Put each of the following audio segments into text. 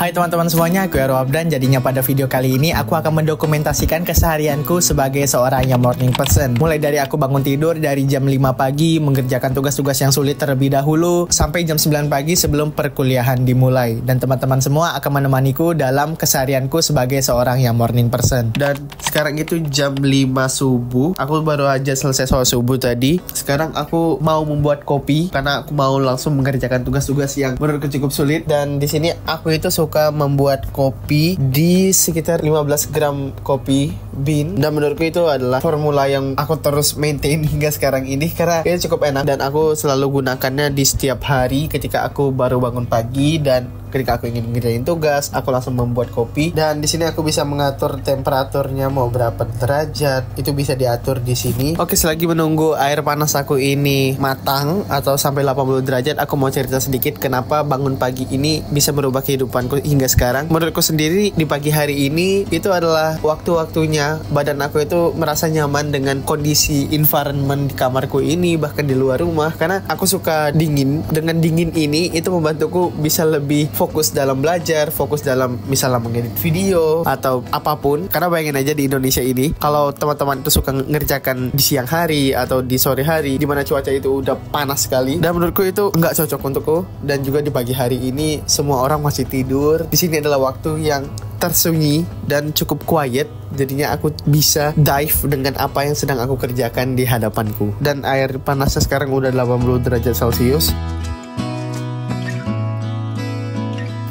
Hai teman-teman semuanya, aku Ero Abdan. Jadinya pada video kali ini aku akan mendokumentasikan keseharianku sebagai seorang yang morning person. Mulai dari aku bangun tidur dari jam 5 pagi, mengerjakan tugas-tugas yang sulit terlebih dahulu, sampai jam 9 pagi sebelum perkuliahan dimulai. Dan teman-teman semua akan menemaniku dalam keseharianku sebagai seorang yang morning person. Dan sekarang itu jam 5 subuh, aku baru aja selesai sholat subuh tadi. Sekarang aku mau membuat kopi, karena aku mau langsung mengerjakan tugas-tugas yang menurutku cukup sulit. Dan di sini aku itu suka membuat kopi di sekitar 15 gram kopi bean, dan menurutku itu adalah formula yang aku terus maintain hingga sekarang ini karena ini cukup enak dan aku selalu gunakannya di setiap hari ketika aku baru bangun pagi dan ketika aku ingin ngerjain tugas, aku langsung membuat kopi. Dan di sini aku bisa mengatur temperaturnya mau berapa derajat, itu bisa diatur di sini. Oke, selagi menunggu air panas aku ini matang atau sampai 80 derajat, aku mau cerita sedikit kenapa bangun pagi ini bisa merubah kehidupanku hingga sekarang. Menurutku sendiri di pagi hari ini itu adalah waktu-waktunya badan aku itu merasa nyaman dengan kondisi environment di kamarku ini, bahkan di luar rumah, karena aku suka dingin. Dengan dingin ini itu membantuku bisa lebih fokus dalam belajar, fokus dalam misalnya mengedit video atau apapun. Karena bayangin aja di Indonesia ini, kalau teman-teman itu suka ngerjakan di siang hari atau di sore hari, dimana cuaca itu udah panas sekali, dan menurutku itu nggak cocok untukku. Dan juga di pagi hari ini semua orang masih tidur. Di sini adalah waktu yang tersunyi dan cukup quiet, jadinya aku bisa dive dengan apa yang sedang aku kerjakan di hadapanku. Dan air panasnya sekarang udah 80 derajat Celcius.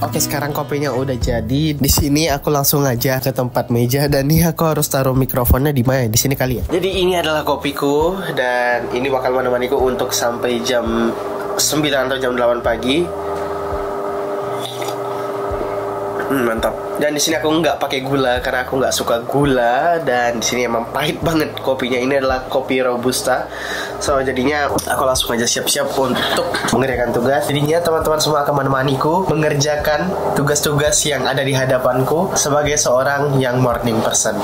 Oke, sekarang kopinya udah jadi. Di sini aku langsung aja ke tempat meja, dan nih aku harus taruh mikrofonnya di mana? Di sini kali ya. Jadi ini adalah kopiku, dan ini bakal menemaniku untuk sampai jam 9 atau jam 8 pagi. Mantap. Dan di sini aku nggak pakai gula karena aku nggak suka gula, dan di sini emang pahit banget kopinya. Ini adalah kopi robusta. So jadinya aku langsung aja siap-siap untuk mengerjakan tugas. Jadinya teman-teman semua akan menemaniku mengerjakan tugas-tugas yang ada di hadapanku sebagai seorang yang morning person.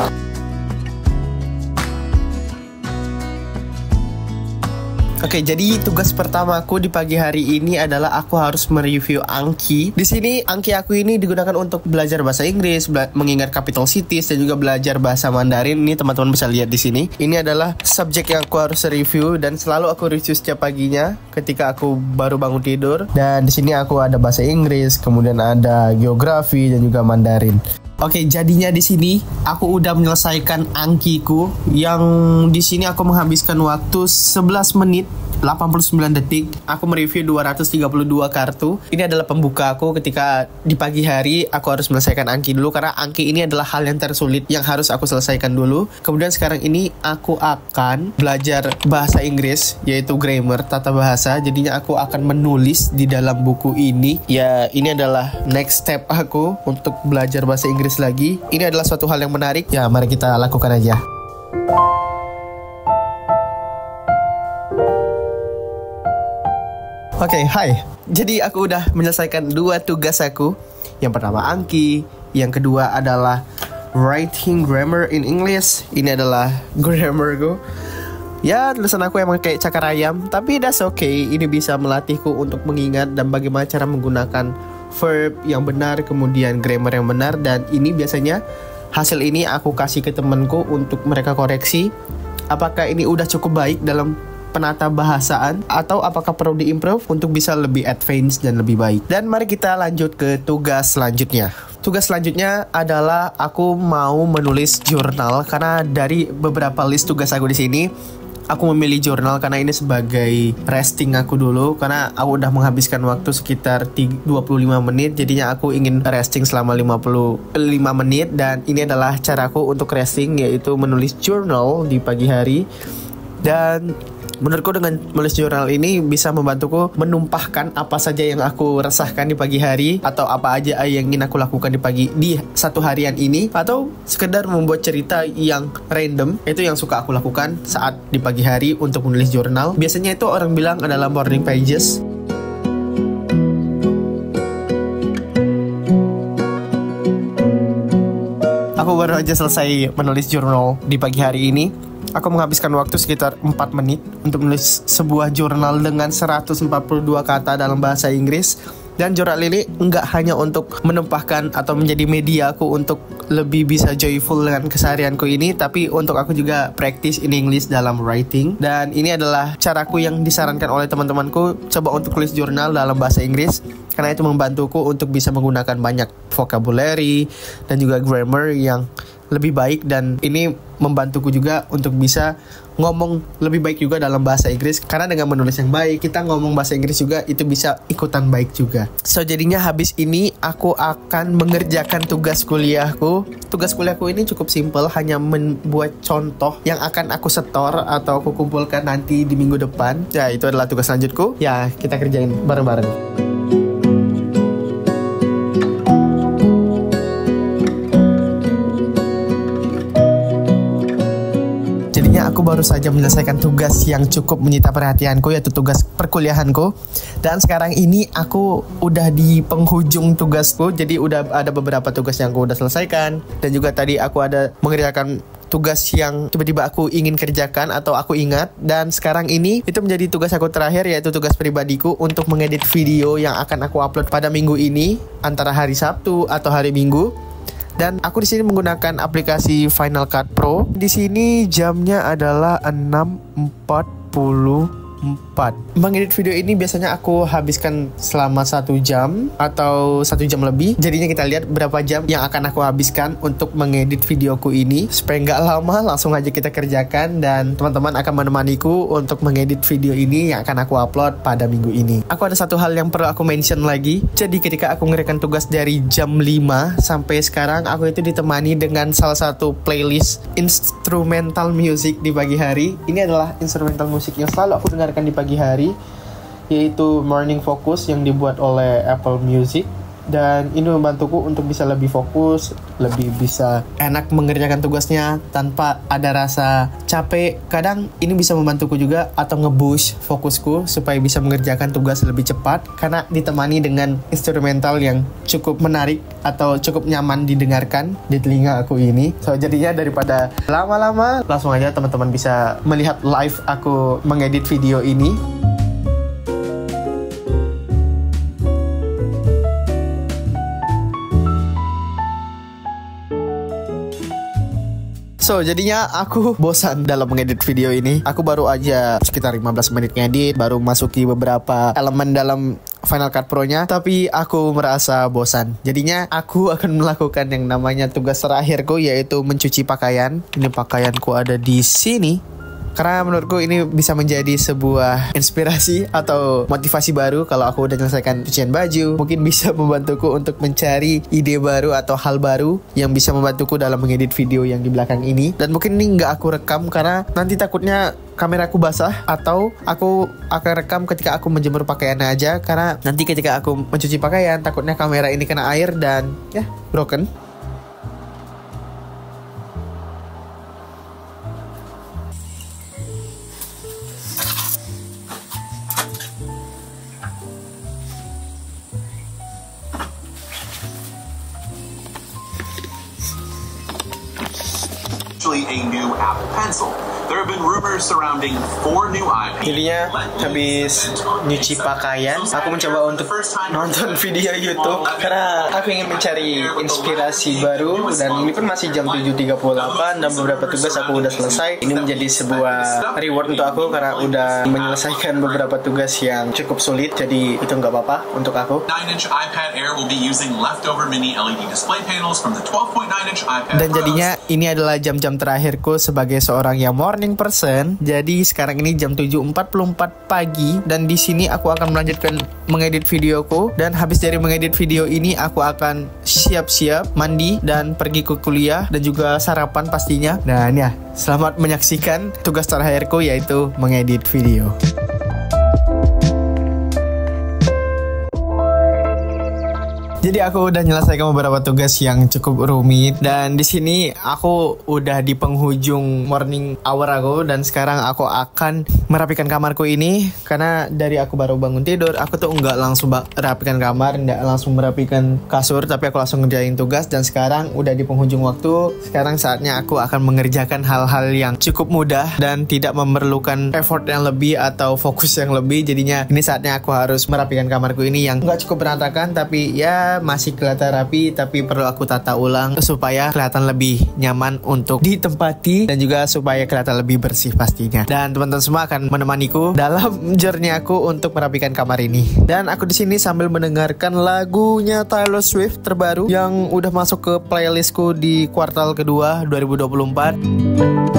Oke, jadi tugas pertamaku di pagi hari ini adalah aku harus mereview Anki. Di sini Anki aku ini digunakan untuk belajar bahasa Inggris, mengingat capital cities, dan juga belajar bahasa Mandarin. Ini teman-teman bisa lihat di sini. Ini adalah subjek yang aku harus review, dan selalu aku review setiap paginya ketika aku baru bangun tidur. Dan di sini aku ada bahasa Inggris, kemudian ada geografi dan juga Mandarin. Oke, jadinya di sini aku udah menyelesaikan Angkiku, yang di sini aku menghabiskan waktu 11 menit 89 detik. Aku mereview 232 kartu. Ini adalah pembuka aku ketika di pagi hari aku harus menyelesaikan Anki dulu, karena Anki ini adalah hal yang tersulit yang harus aku selesaikan dulu. Kemudian sekarang ini aku akan belajar bahasa Inggris, yaitu grammar, tata bahasa. Jadinya aku akan menulis di dalam buku ini. Ya, ini adalah next step aku untuk belajar bahasa Inggris lagi. Ini adalah suatu hal yang menarik. Ya, mari kita lakukan aja. Oke, hai. Jadi aku udah menyelesaikan 2 tugas aku. Yang pertama Anki, yang kedua adalah writing grammar in English. Ini adalah grammarku. Ya, tulisan aku emang kayak cakar ayam, tapi that's okay. Ini bisa melatihku untuk mengingat dan bagaimana cara menggunakan verb yang benar, kemudian grammar yang benar. Dan ini biasanya hasil ini aku kasih ke temanku untuk mereka koreksi apakah ini udah cukup baik dalam penata bahasaan atau apakah perlu diimprove untuk bisa lebih advance dan lebih baik. Dan mari kita lanjut ke tugas selanjutnya. Tugas selanjutnya adalah aku mau menulis jurnal, karena dari beberapa list tugas aku di sini aku memilih jurnal karena ini sebagai resting aku dulu, karena aku udah menghabiskan waktu sekitar 25 menit. Jadinya aku ingin resting selama 55 menit, dan ini adalah caraku untuk resting, yaitu menulis jurnal di pagi hari. Dan menurutku dengan menulis jurnal ini bisa membantuku menumpahkan apa saja yang aku resahkan di pagi hari, atau apa aja yang ingin aku lakukan di satu harian ini, atau sekedar membuat cerita yang random. Itu yang suka aku lakukan saat di pagi hari untuk menulis jurnal. Biasanya itu orang bilang adalah morning pages. Aku baru aja selesai menulis jurnal di pagi hari ini. Aku menghabiskan waktu sekitar 4 menit untuk menulis sebuah jurnal dengan 142 kata dalam bahasa Inggris. Dan Jorak Lili nggak hanya untuk menumpahkan atau menjadi media aku untuk lebih bisa joyful dengan keseharianku ini, tapi untuk aku juga practice in English dalam writing. Dan ini adalah caraku yang disarankan oleh teman-temanku, coba untuk tulis jurnal dalam bahasa Inggris, karena itu membantuku untuk bisa menggunakan banyak vocabulary dan juga grammar yang lebih baik, dan ini membantuku juga untuk bisa ngomong lebih baik juga dalam bahasa Inggris, karena dengan menulis yang baik kita ngomong bahasa Inggris juga itu bisa ikutan baik juga. So jadinya habis ini aku akan mengerjakan tugas kuliahku. Tugas kuliahku ini cukup simple, hanya membuat contoh yang akan aku setor atau aku kumpulkan nanti di minggu depan. Ya, itu adalah tugas lanjutku. Ya, kita kerjain bareng-bareng. Aku baru saja menyelesaikan tugas yang cukup menyita perhatianku, yaitu tugas perkuliahanku. Dan sekarang ini aku udah di penghujung tugasku, jadi udah ada beberapa tugas yang aku udah selesaikan. Dan juga tadi aku ada mengerjakan tugas yang tiba-tiba aku ingin kerjakan atau aku ingat. Dan sekarang ini itu menjadi tugas aku terakhir, yaitu tugas pribadiku untuk mengedit video yang akan aku upload pada minggu ini, antara hari Sabtu atau hari Minggu. Dan aku di sini menggunakan aplikasi Final Cut Pro. Di sini jamnya adalah 6.44. Mengedit video ini biasanya aku habiskan selama 1 jam atau 1 jam lebih. Jadinya kita lihat berapa jam yang akan aku habiskan untuk mengedit videoku ini. Supaya nggak lama, langsung aja kita kerjakan. Dan teman-teman akan menemaniku untuk mengedit video ini yang akan aku upload pada minggu ini. Aku ada satu hal yang perlu aku mention lagi. Jadi ketika aku mengerjakan tugas dari jam 5 sampai sekarang, aku itu ditemani dengan salah satu playlist instrumental music di pagi hari. Ini adalah instrumental musik yang selalu aku dengarkan di pagi hari, yaitu Morning Focus yang dibuat oleh Apple Music. Dan ini membantuku untuk bisa lebih fokus, lebih bisa enak mengerjakan tugasnya tanpa ada rasa capek. Kadang ini bisa membantuku juga atau nge-boost fokusku supaya bisa mengerjakan tugas lebih cepat, karena ditemani dengan instrumental yang cukup menarik atau cukup nyaman didengarkan di telinga aku ini. So jadinya daripada lama-lama, langsung aja teman-teman bisa melihat live aku mengedit video ini. So jadinya aku bosan dalam mengedit video ini. Aku baru aja sekitar 15 menit ngedit, baru masuki beberapa elemen dalam Final Cut Pro-nya, tapi aku merasa bosan. Jadinya aku akan melakukan yang namanya tugas terakhirku, yaitu mencuci pakaian. Ini pakaianku ada di sini. Karena menurutku ini bisa menjadi sebuah inspirasi atau motivasi baru kalau aku udah menyelesaikan cucian baju. Mungkin bisa membantuku untuk mencari ide baru atau hal baru yang bisa membantuku dalam mengedit video yang di belakang ini. Dan mungkin ini nggak aku rekam karena nanti takutnya kameraku basah, atau aku akan rekam ketika aku menjemur pakaiannya aja, karena nanti ketika aku mencuci pakaian takutnya kamera ini kena air dan ya broken. A new Apple Pencil. There have been rumors surrounding 4 new iPads. Jadinya habis nyuci pakaian, aku mencoba untuk nonton video YouTube karena aku ingin mencari inspirasi baru. Dan ini pun masih jam 7.38 dan beberapa tugas aku udah selesai. Ini menjadi sebuah reward untuk aku karena udah menyelesaikan beberapa tugas yang cukup sulit. Jadi itu nggak apa-apa untuk aku. 9-inch iPad Air will be using leftover mini LED display panels from the 12.9-inch iPad. Dan jadinya ini adalah jam-jam terakhirku sebagai seorang yang morning person. Jadi sekarang ini jam 7.44 pagi dan di sini aku akan melanjutkan mengedit videoku. Dan habis dari mengedit video ini aku akan siap-siap mandi dan pergi ke kuliah dan juga sarapan pastinya. Dan ya, selamat menyaksikan tugas terakhirku, yaitu mengedit video. Jadi aku udah menyelesaikan beberapa tugas yang cukup rumit dan di sini aku udah di penghujung morning hour aku dan sekarang aku akan merapikan kamarku ini karena dari aku baru bangun tidur aku tuh nggak langsung merapikan kamar, nggak langsung merapikan kasur, tapi aku langsung ngerjain tugas dan sekarang udah di penghujung waktu. Sekarang saatnya aku akan mengerjakan hal-hal yang cukup mudah dan tidak memerlukan effort yang lebih atau fokus yang lebih. Jadinya ini saatnya aku harus merapikan kamarku ini yang nggak cukup berantakan tapi ya masih kelihatan rapi, tapi perlu aku tata ulang supaya kelihatan lebih nyaman untuk ditempati dan juga supaya kelihatan lebih bersih pastinya. Dan teman-teman semua akan menemaniku dalam journey aku untuk merapikan kamar ini. Dan aku di sini sambil mendengarkan lagunya Taylor Swift terbaru yang udah masuk ke playlistku di kuartal kedua 2024.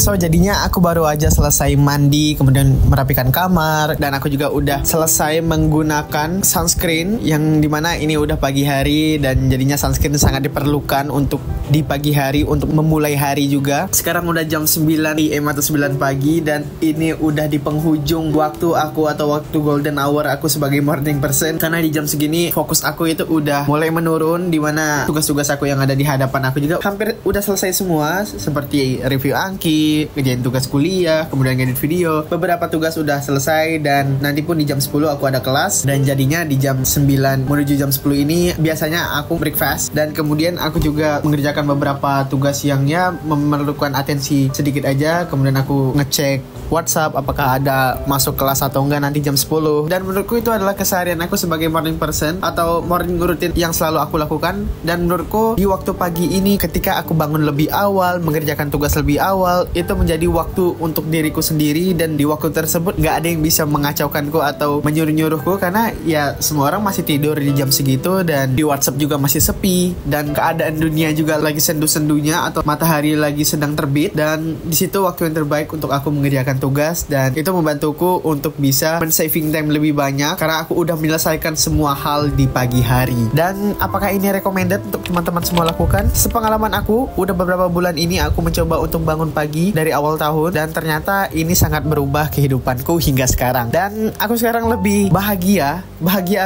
So jadinya aku baru aja selesai mandi, kemudian merapikan kamar, dan aku juga udah selesai menggunakan sunscreen yang dimana ini udah pagi hari dan jadinya sunscreen sangat diperlukan untuk di pagi hari untuk memulai hari juga. Sekarang udah jam 9 AM atau 9 pagi dan ini udah di penghujung waktu aku atau waktu golden hour aku sebagai morning person karena di jam segini fokus aku itu udah mulai menurun, dimana tugas-tugas aku yang ada di hadapan aku juga hampir udah selesai semua seperti review Anki, ngerjain tugas kuliah, kemudian ngedit video. Beberapa tugas udah selesai dan nanti pun di jam 10 aku ada kelas dan jadinya di jam 9 menuju jam 10 ini biasanya aku breakfast dan kemudian aku juga mengerjakan beberapa tugas yang ya memerlukan atensi sedikit aja. Kemudian aku ngecek WhatsApp apakah ada masuk kelas atau enggak nanti jam 10. Dan menurutku itu adalah keseharian aku sebagai morning person atau morning routine yang selalu aku lakukan. Dan menurutku di waktu pagi ini ketika aku bangun lebih awal, mengerjakan tugas lebih awal, itu menjadi waktu untuk diriku sendiri dan di waktu tersebut gak ada yang bisa mengacaukanku atau menyuruh-nyuruhku karena ya semua orang masih tidur di jam segitu dan di WhatsApp juga masih sepi dan keadaan dunia juga lagi sendu-sendunya atau matahari lagi sedang terbit dan di situ waktu yang terbaik untuk aku mengerjakan tugas dan itu membantuku untuk bisa men-saving time lebih banyak karena aku udah menyelesaikan semua hal di pagi hari. Dan apakah ini recommended untuk teman-teman semua lakukan? Sepengalaman aku, udah beberapa bulan ini aku mencoba untuk bangun pagi dari awal tahun dan ternyata ini sangat berubah kehidupanku hingga sekarang dan aku sekarang lebih bahagia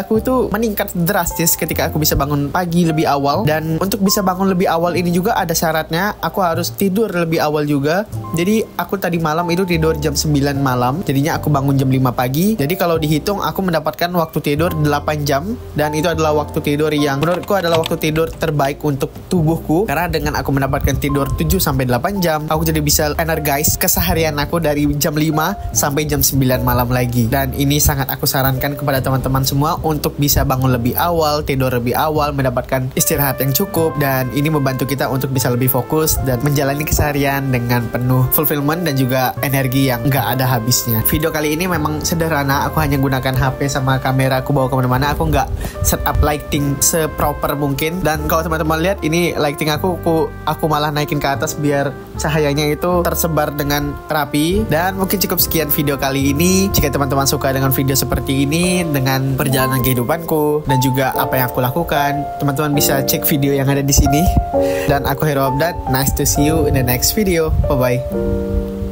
aku itu meningkat drastis ketika aku bisa bangun pagi lebih awal. Dan untuk bisa bangun lebih awal ini juga ada syaratnya, aku harus tidur lebih awal juga. Jadi aku tadi malam itu tidur jam 9 malam, jadinya aku bangun jam 5 pagi. Jadi kalau dihitung aku mendapatkan waktu tidur 8 jam dan itu adalah waktu tidur yang menurutku adalah waktu tidur terbaik untuk tubuhku karena dengan aku mendapatkan tidur 7-8 jam aku jadi bisa energize keseharian aku dari jam 5 sampai jam 9 malam lagi. Dan ini sangat aku sarankan kepada teman-teman semua untuk bisa bangun lebih awal, tidur lebih awal, mendapatkan istirahat yang cukup dan ini membantu kita untuk bisa lebih fokus dan menjalani keseharian dengan penuh fulfillment dan juga energi yang gak ada habisnya. Video kali ini memang sederhana, aku hanya gunakan HP sama kamera aku bawa kemana-mana, aku gak setup lighting seproper mungkin dan kalau teman-teman lihat ini lighting aku malah naikin ke atas biar cahayanya itu tersebar dengan rapi. Dan mungkin cukup sekian video kali ini. Jika teman-teman suka dengan video seperti ini, dengan perjalanan kehidupanku dan juga apa yang aku lakukan, teman-teman bisa cek video yang ada di sini. Dan aku Hero Abdad, nice to see you in the next video. Bye bye.